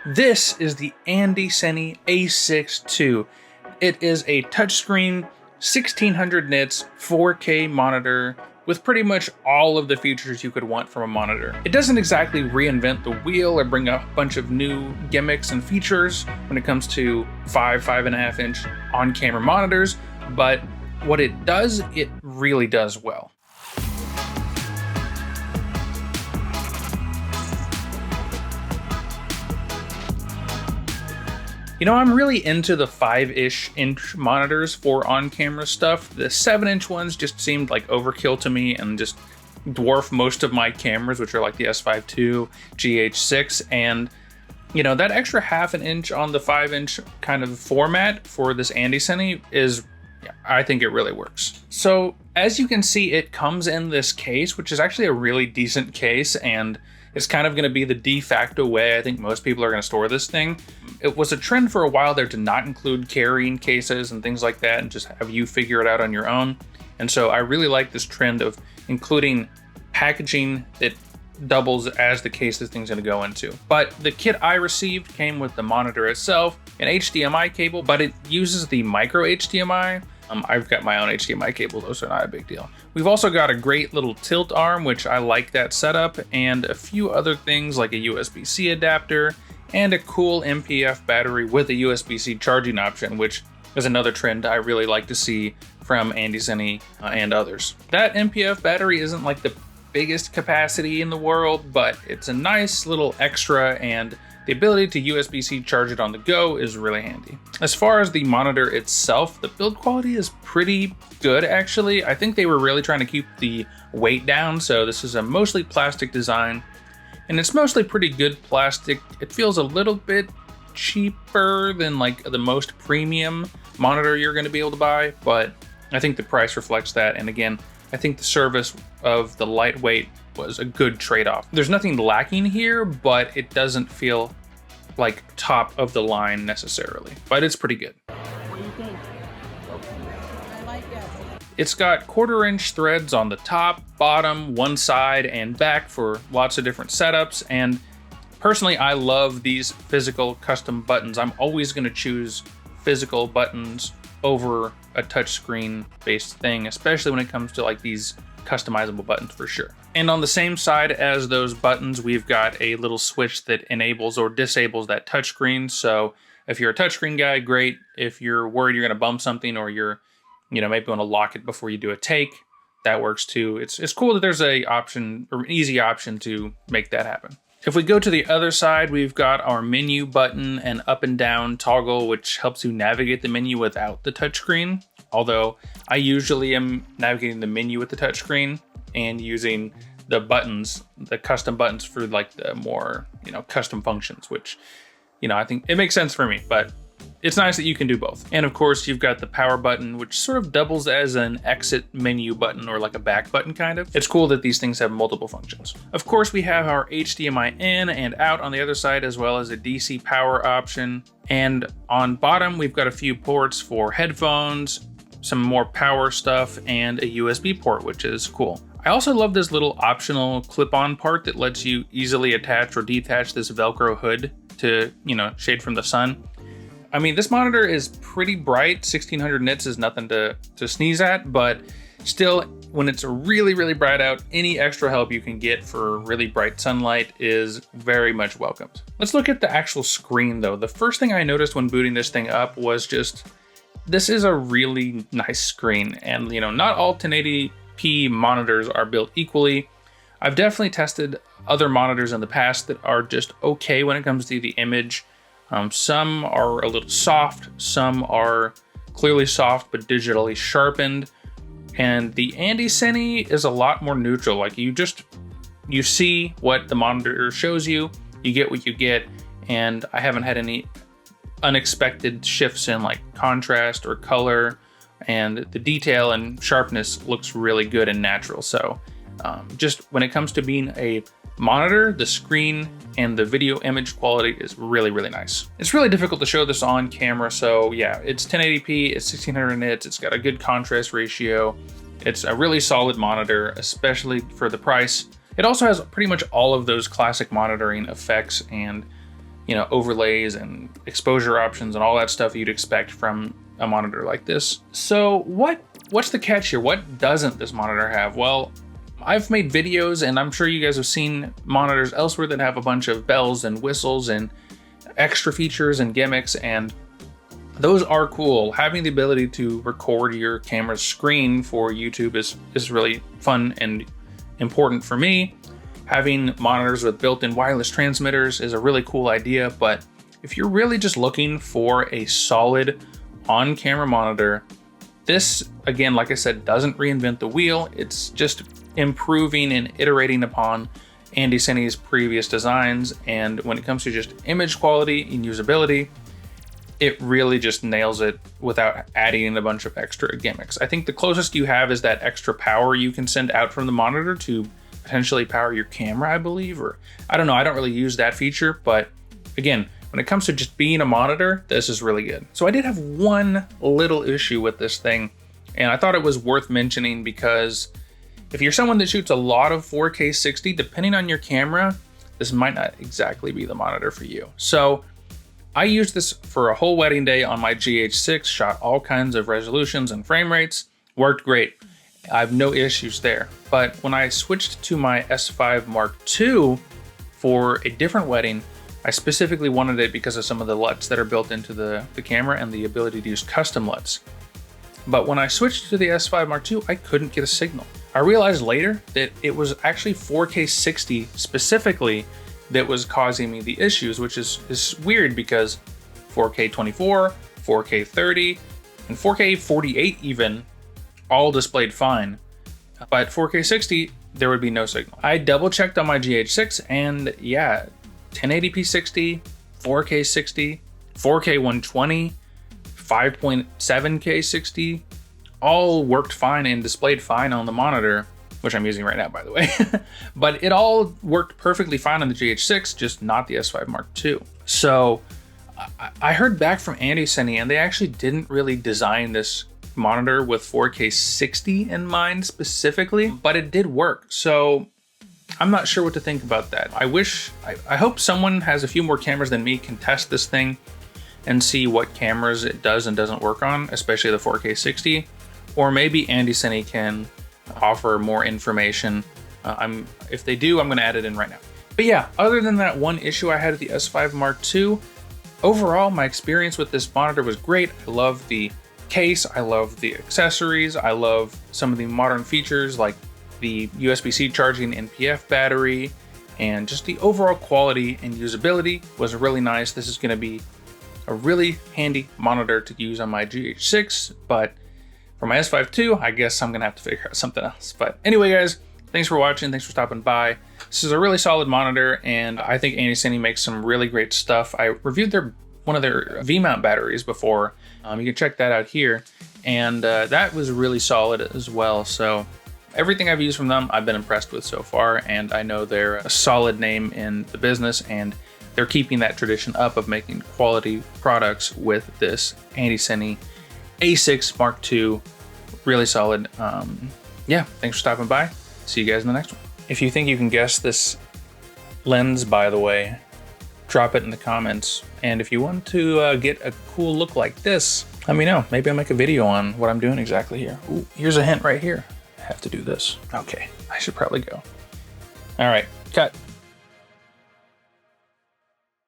This is the Andycine A6ii. It is a touchscreen, 1600 nits, 4K monitor with pretty much all of the features you could want from a monitor. It doesn't exactly reinvent the wheel or bring a bunch of new gimmicks and features when it comes to 5.5 inch on-camera monitors, but what it does, it really does well. You know, I'm really into the 5-ish inch monitors for on-camera stuff. The 7-inch ones just seemed like overkill to me and just dwarf most of my cameras, which are like the S5 II, GH6, and you know, that extra half an inch on the 5-inch kind of format for this Andycine is, I think it really works. So as you can see, it comes in this case, which is actually a really decent case, and it's kind of going to be the de facto way I think most people are going to store this thing. It was a trend for a while there to not include carrying cases and things like that and just have you figure it out on your own. And so I really like this trend of including packaging that doubles as the case this thing's going to go into. But the kit I received came with the monitor itself, an HDMI cable, but it uses the micro HDMI. I've got my own HDMI cable, though, so not a big deal. We've also got a great little tilt arm, which I like that setup, and a few other things like a USB-C adapter and a cool MPF battery with a USB-C charging option, which is another trend I really like to see from Andycine and others. That MPF battery isn't like the biggest capacity in the world, but it's a nice little extra, and the ability to USB-C charge it on the go is really handy. As far as the monitor itself, the build quality is pretty good actually. I think they were really trying to keep the weight down, so this is a mostly plastic design, and it's mostly pretty good plastic. It feels a little bit cheaper than like the most premium monitor you're going to be able to buy, but I think the price reflects that, and again, I think the service of the lightweight was a good trade-off. There's nothing lacking here, but it doesn't feel like top of the line necessarily, but it's pretty good. What do you think? I like it. It's got 1/4-inch threads on the top, bottom, one side, and back for lots of different setups, and personally, I love these physical custom buttons. I'm always gonna choose physical buttons over a touchscreen based thing, especially when it comes to like these customizable buttons for sure. And on the same side as those buttons, we've got a little switch that enables or disables that touchscreen. So if you're a touchscreen guy, great. If you're worried you're gonna bump something, or you're, you know, maybe want to lock it before you do a take, that works too. It's cool that there's a option, or an easy option to make that happen. If we go to the other side, we've got our menu button and up and down toggle, which helps you navigate the menu without the touchscreen. Although I usually am navigating the menu with the touchscreen and using the buttons, the custom buttons for like the more, you know, custom functions, which, you know, I think it makes sense for me, but it's nice that you can do both. And of course, you've got the power button, which sort of doubles as an exit menu button or like a back button kind of. It's cool that these things have multiple functions. Of course, we have our HDMI in and out on the other side, as well as a DC power option. And on bottom, we've got a few ports for headphones, some more power stuff, and a USB port, which is cool. I also love this little optional clip-on part that lets you easily attach or detach this Velcro hood to, you know, shade from the sun. I mean, this monitor is pretty bright. 1600 nits is nothing to sneeze at, but still, when it's really, really bright out, any extra help you can get for really bright sunlight is very much welcomed. Let's look at the actual screen though. The first thing I noticed when booting this thing up was just, this is a really nice screen, and you know, not all 1080p monitors are built equally. I've definitely tested other monitors in the past that are just okay when it comes to the image. Some are a little soft, some are clearly soft but digitally sharpened, and the Andycine is a lot more neutral. Like you see what the monitor shows you, you get what you get, and I haven't had any unexpected shifts in like contrast or color, and the detail and sharpness looks really good and natural. So just when it comes to being a monitor, the screen and the video image quality is really, really nice. It's really difficult to show this on camera, so yeah, it's 1080p, it's 1600 nits, it's got a good contrast ratio. It's a really solid monitor, especially for the price. It also has pretty much all of those classic monitoring effects and you know, overlays and exposure options and all that stuff you'd expect from a monitor like this. So what's the catch here? What doesn't this monitor have? Well, I've made videos and I'm sure you guys have seen monitors elsewhere that have a bunch of bells and whistles and extra features and gimmicks, and those are cool. Having the ability to record your camera's screen for YouTube is really fun and important for me. Having monitors with built-in wireless transmitters is a really cool idea, but if you're really just looking for a solid on-camera monitor, this, again, like I said, doesn't reinvent the wheel. It's just improving and iterating upon Andycine's previous designs, and when it comes to just image quality and usability, it really just nails it without adding in a bunch of extra gimmicks. I think the closest you have is that extra power you can send out from the monitor to potentially power your camera, I believe, or I don't know, I don't really use that feature, but again, when it comes to just being a monitor, this is really good. So I did have one little issue with this thing, and I thought it was worth mentioning because if you're someone that shoots a lot of 4K 60, depending on your camera, this might not exactly be the monitor for you. So I used this for a whole wedding day on my GH6, shot all kinds of resolutions and frame rates, worked great. I have no issues there. But when I switched to my S5 Mark II for a different wedding, I specifically wanted it because of some of the LUTs that are built into the camera and the ability to use custom LUTs. But when I switched to the S5 Mark II, I couldn't get a signal. I realized later that it was actually 4K 60 specifically that was causing me the issues, which is weird because 4K 24, 4K 30, and 4K 48 even all displayed fine. But 4K 60, there would be no signal. I double checked on my GH6 and yeah, 1080p 60, 4K 60, 4K 120, 5.7K 60, all worked fine and displayed fine on the monitor, which I'm using right now, by the way. But it all worked perfectly fine on the GH6, just not the S5 Mark II. So I heard back from Andycine, and they actually didn't really design this monitor with 4K 60 in mind specifically, but it did work. So I'm not sure what to think about that. I hope someone has a few more cameras than me can test this thing and see what cameras it does and doesn't work on, especially the 4K 60, or maybe Andycine can offer more information. If they do, I'm gonna add it in right now. But yeah, other than that one issue I had with the S5 Mark II, overall, my experience with this monitor was great. I love the case, I love the accessories, I love some of the modern features like the USB-C charging NPF battery, and just the overall quality and usability was really nice. This is gonna be a really handy monitor to use on my GH6, but for my S5 II, I guess I'm gonna have to figure out something else. But anyway, guys, thanks for watching, thanks for stopping by. This is a really solid monitor, and I think Andycine makes some really great stuff. I reviewed one of their V-mount batteries before. You can check that out here, and that was really solid as well. So everything I've used from them, I've been impressed with so far, and I know they're a solid name in the business, and they're keeping that tradition up of making quality products with this Andycine A6 Mark II. Really solid. Yeah, thanks for stopping by. See you guys in the next one. If you think you can guess this lens, by the way, drop it in the comments. And if you want to get a cool look like this, let me know. Maybe I'll make a video on what I'm doing exactly here. Ooh, here's a hint right here. I have to do this. Okay, I should probably go. All right, cut.